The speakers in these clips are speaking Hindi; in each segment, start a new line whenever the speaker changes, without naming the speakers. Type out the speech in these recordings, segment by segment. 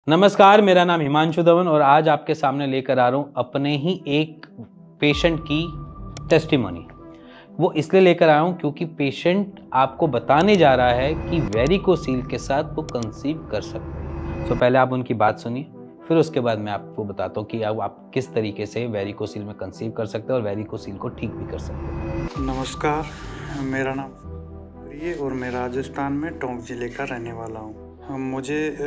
नमस्कार, मेरा नाम हिमांशु धवन और आज आपके सामने लेकर आ रहा हूँ अपने ही एक पेशेंट की टेस्टिमनी। वो इसलिए लेकर आया हूँ क्योंकि पेशेंट आपको बताने जा रहा है कि वेरिकोसील के साथ वो कंसीव कर सकते हैं। तो पहले आप उनकी बात सुनिए, फिर उसके बाद मैं आपको बताता हूँ कि अब आप किस तरीके से वेरिकोसील में कंसीव कर सकते हैं और वेरिकोसील को ठीक भी कर सकते हैं।
नमस्कार, मेरा नाम प्रिय और मैं राजस्थान में टोंक जिले का रहने वाला हूँ। मुझे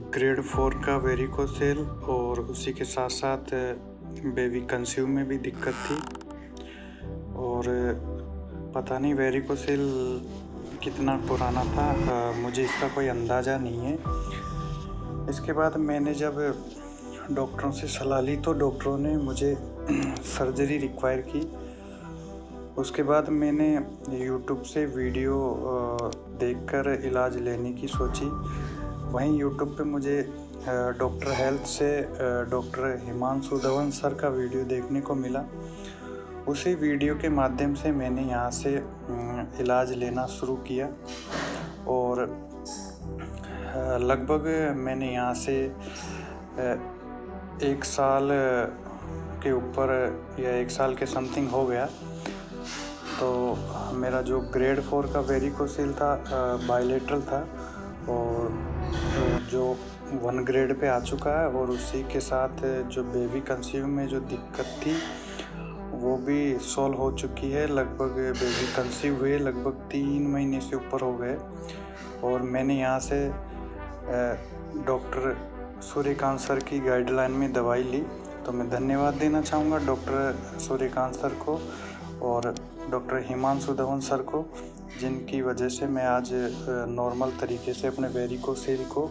ग्रेड 4 का वेरिकोसेल और उसी के साथ साथ बेबी कंसीव में भी दिक्कत थी और पता नहीं वेरिकोसेल कितना पुराना था, मुझे इसका कोई अंदाज़ा नहीं है। इसके बाद मैंने जब डॉक्टरों से सलाह ली तो डॉक्टरों ने मुझे सर्जरी रिक्वायर की। उसके बाद मैंने यूट्यूब से वीडियो देखकर इलाज लेने की सोची। वहीं यूट्यूब पे मुझे डॉक्टर हेल्थ से डॉक्टर हिमांशु धवन सर का वीडियो देखने को मिला। उसी वीडियो के माध्यम से मैंने यहाँ से इलाज लेना शुरू किया और लगभग मैंने यहाँ से 1 साल के ऊपर या 1 साल के समथिंग हो गया। तो मेरा जो ग्रेड 4 का वेरिकोसील था बायलेटरल था और जो 1 ग्रेड पे आ चुका है और उसी के साथ जो बेबी कंसीव में जो दिक्कत थी वो भी सॉल्व हो चुकी है। लगभग बेबी कंसीव हुए लगभग 3 महीने से ऊपर हो गए और मैंने यहाँ से डॉक्टर सूर्यकांत सर की गाइडलाइन में दवाई ली। तो मैं धन्यवाद देना चाहूँगा डॉक्टर सूर्यकांत सर को और डॉक्टर हिमांशु धवन सर को, जिनकी वजह से मैं आज नॉर्मल तरीके से अपने वेरिकोसील को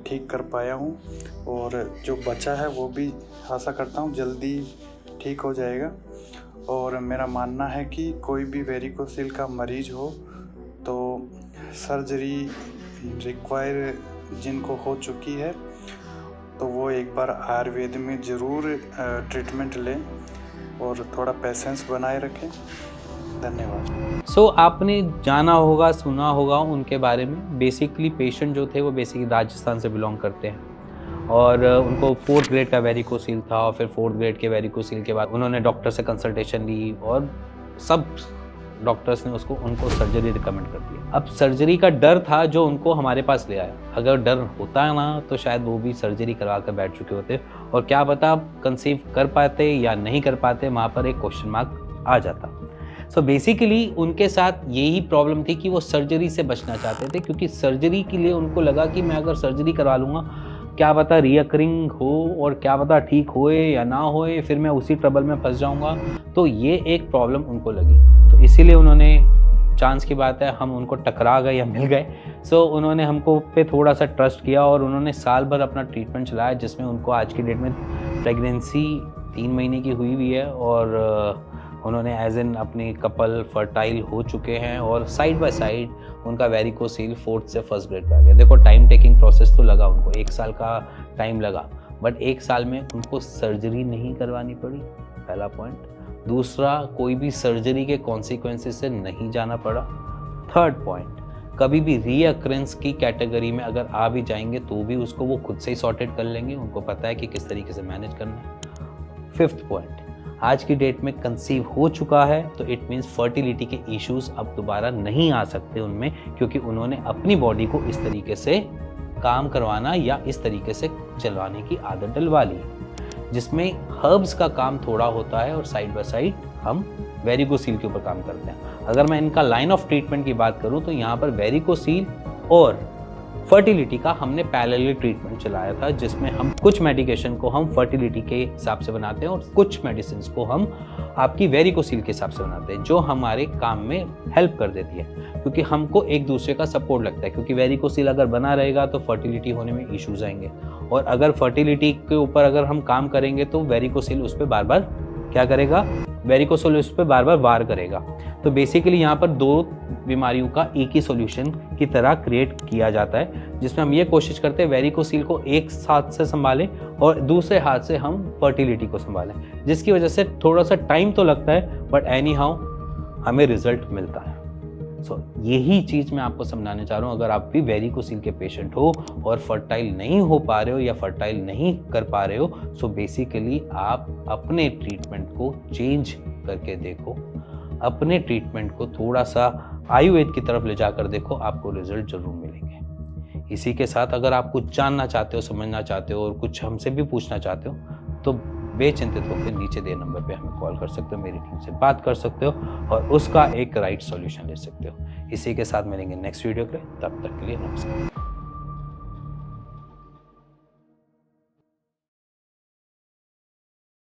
ठीक कर पाया हूँ और जो बचा है वो भी आशा करता हूँ जल्दी ठीक हो जाएगा। और मेरा मानना है कि कोई भी वेरिकोसील का मरीज़ हो तो सर्जरी रिक्वायर जिनको हो चुकी है तो वो एक बार आयुर्वेद में ज़रूर ट्रीटमेंट लें और थोड़ा पेशेंस बनाए रखें। धन्यवाद।
आपने जाना होगा, सुना होगा उनके बारे में। बेसिकली पेशेंट जो थे वो बेसिकली राजस्थान से बिलोंग करते हैं और उनको 4th ग्रेड का वेरिकोसील था और फिर 4th ग्रेड के वेरिकोसील के बाद उन्होंने डॉक्टर से कंसल्टेशन ली और सब डॉक्टर्स ने उनको सर्जरी रिकमेंड कर दिया। अब सर्जरी का डर था जो उनको हमारे पास ले आया। अगर डर होता है ना तो शायद वो भी सर्जरी करवा कर बैठ चुके होते और क्या पता कंसीव कर पाते या नहीं कर पाते, वहाँ पर एक क्वेश्चन मार्क आ जाता। सो बेसिकली उनके साथ यही प्रॉब्लम थी कि वो सर्जरी से बचना चाहते थे, क्योंकि सर्जरी के लिए उनको लगा कि मैं अगर सर्जरी करवा लूँगा क्या पता रीअकरिंग हो और क्या पता ठीक होए या ना होए, फिर मैं उसी ट्रबल में फंस जाऊँगा। तो ये एक प्रॉब्लम उनको लगी, तो इसीलिए उन्होंने, चांस की बात है हम उनको टकरा गए या मिल गए, सो उन्होंने हमको पे थोड़ा सा ट्रस्ट किया और उन्होंने साल भर अपना ट्रीटमेंट चलाया, जिसमें उनको आज की डेट में प्रेगनेंसी 3 महीने की हुई है और उन्होंने एज एन अपनी कपल फर्टाइल हो चुके हैं और साइड बाय साइड उनका वेरिकोसील 4th से 1st ग्रेड पे आ गया। देखो टाइम टेकिंग प्रोसेस तो लगा उनको, 1 साल का टाइम लगा, बट 1 साल में उनको सर्जरी नहीं करवानी पड़ी, पहला पॉइंट। दूसरा, कोई भी सर्जरी के कॉन्सिक्वेंसेस से नहीं जाना पड़ा। 3rd पॉइंट, कभी भी रीअक्रेंस की कैटेगरी में अगर आ भी जाएंगे तो भी उसको वो खुद से ही सॉर्टेड कर लेंगे, उनको पता है कि किस तरीके से मैनेज करना है। 5th पॉइंट, आज की डेट में कंसीव हो चुका है तो इट मीन्स फर्टिलिटी के इश्यूज अब दोबारा नहीं आ सकते उनमें, क्योंकि उन्होंने अपनी बॉडी को इस तरीके से काम करवाना या इस तरीके से चलवाने की आदत डलवा ली, जिसमें हर्ब्स का काम थोड़ा होता है और साइड बाय साइड हम वेरिकोसील के ऊपर काम करते हैं। अगर मैं इनका लाइन ऑफ ट्रीटमेंट की बात करूं तो यहाँ पर वेरिकोसील और फर्टिलिटी का हमने पैरेलल ट्रीटमेंट चलाया था, जिसमें हम कुछ मेडिकेशन को हम फर्टिलिटी के हिसाब से बनाते हैं और कुछ मेडिसिन को हम आपकी वेरिकोसील के हिसाब से बनाते हैं, जो हमारे काम में हेल्प कर देती है, क्योंकि हमको एक दूसरे का सपोर्ट लगता है। क्योंकि वेरिकोसील अगर बना रहेगा तो फर्टिलिटी होने में इश्यूज आएंगे और अगर फर्टिलिटी के ऊपर अगर हम काम करेंगे तो वेरिकोसील उस पर बार बार क्या करेगा, वेरिकोसील उस पर बार बार वार करेगा। तो बेसिकली यहाँ पर 2 बीमारियों का एक ही सॉल्यूशन की तरह क्रिएट किया जाता है, जिसमें हम ये कोशिश करते हैं वेरिकोसील को एक हाथ से संभालें और दूसरे हाथ से हम फर्टिलिटी को संभालें, जिसकी वजह से थोड़ा सा टाइम तो लगता है बट एनी हाउ हमें रिजल्ट मिलता है। सो यही चीज़ मैं आपको समझाने चाह रहा हूँ। अगर आप भी वेरिकोसील के पेशेंट हो और फर्टाइल नहीं हो पा रहे हो या फर्टाइल नहीं कर पा रहे हो, सो बेसिकली आप अपने ट्रीटमेंट को चेंज करके देखो, अपने ट्रीटमेंट को थोड़ा सा आयुर्वेद की तरफ ले जाकर देखो, आपको रिजल्ट जरूर मिलेंगे। इसी के साथ अगर आप कुछ जानना चाहते हो, समझना चाहते हो और कुछ हमसे भी पूछना चाहते हो तो बेचिंतित होकर नीचे दिए नंबर पे हमें कॉल कर सकते हो, मेरी टीम से बात कर सकते हो और उसका एक राइट सॉल्यूशन ले सकते हो। इसी के साथ मिलेंगे नेक्स्ट वीडियो के लिए, तब तक के लिए नमस्कार।